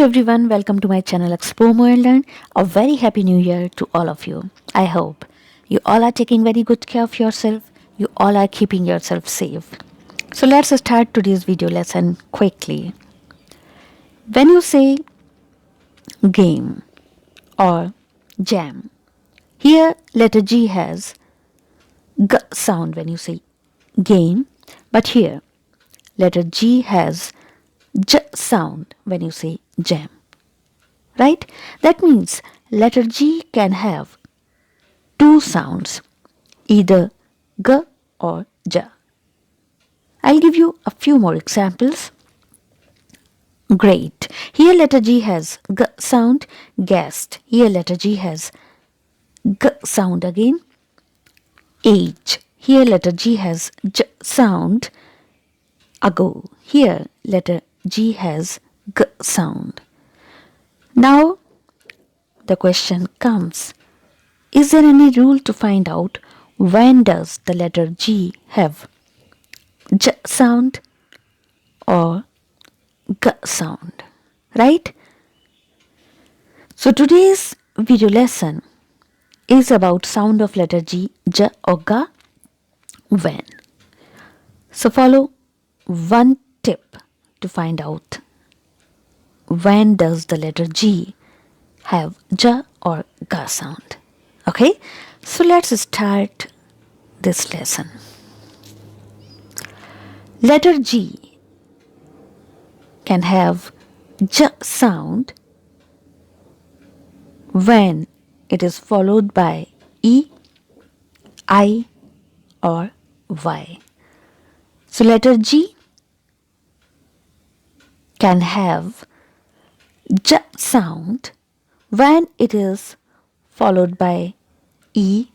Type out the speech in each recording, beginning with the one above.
everyone, welcome to my channel Explore More and Learn. A very happy new year to all of you. I hope you all are taking very good care of yourself. You all are keeping yourself safe. So let's start today's video lesson quickly. When you say game or jam, here letter G has G sound when you say game, but here letter G has J sound when you say jam. Right? That means letter G can have two sounds, either G or J. I'll give you a few more examples. Great. Here letter G has G sound. Guest. Here letter G has G sound again. Age. Here letter G has J sound. Ago. Here letter G has G sound. Now the question comes, is there any rule to find out when does the letter G have J sound or G sound, right? So today's video lesson is about sound of letter G, J or G when. So follow one tip to find out when does the letter G have J or G sound. Okay, so let's start this lesson. Letter G can have J sound when it is followed by E, I or Y. So letter G can have J sound when it is followed by E,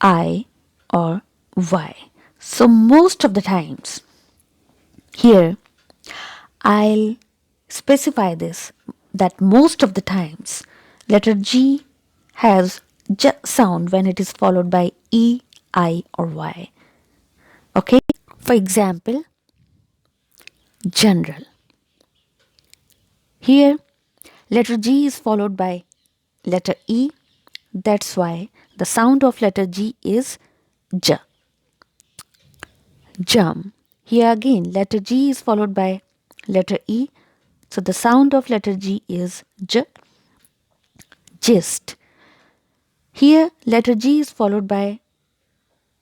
I or Y. So most of the times, here I'll specify this, that most of the times letter G has J sound when it is followed by E, I or Y. Okay, for example, general. Here letter G is followed by letter E. That's why the sound of letter G is J. Jam. Here again letter G is followed by letter E. So the sound of letter G is J. Gist. Here letter G is followed by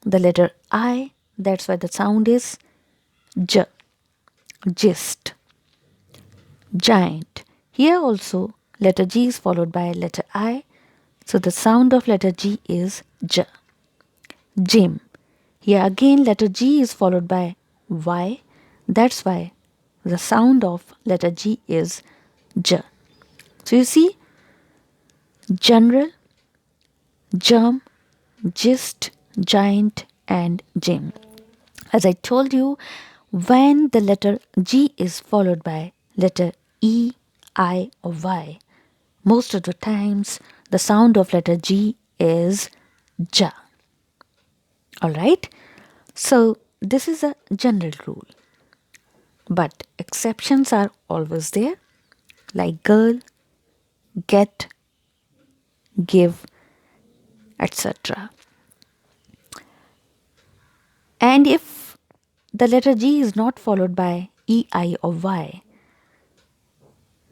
the letter I. That's why the sound is J. Gist. Giant. Here also letter G is followed by letter I. So the sound of letter G is J. Gym. Here again letter G is followed by Y. That's why the sound of letter G is J. So you see, general, germ, gist, giant and gym. As I told you, when the letter G is followed by letter E, I or Y, most of the times the sound of letter G is J. Alright? So this is a general rule. But exceptions are always there, like girl, get, give, etc. And if the letter G is not followed by E, I or Y,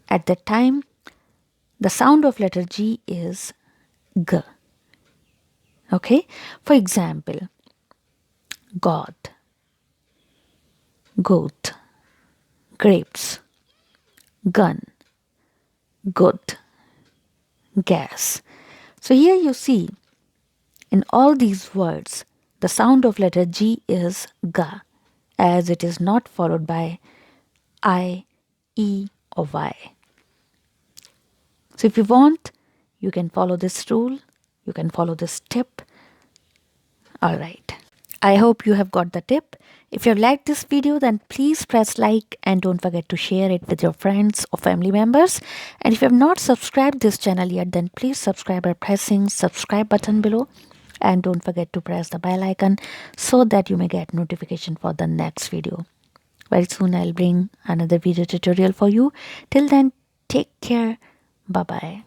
at that time the sound of letter G is G. Okay? For example, God, goat, grapes, gun, good, gas. So here you see, in all these words, the sound of letter G is G, as it is not followed by I, E or Y. So if you want, you can follow this rule, you can follow this tip. Alright. I hope you have got the tip. If you have liked this video, then please press like and don't forget to share it with your friends or family members. And if you have not subscribed this channel yet, then please subscribe by pressing subscribe button below. And don't forget to press the bell icon so that you may get notification for the next video. Very soon I'll bring another video tutorial for you. Till then, Take care. Bye bye.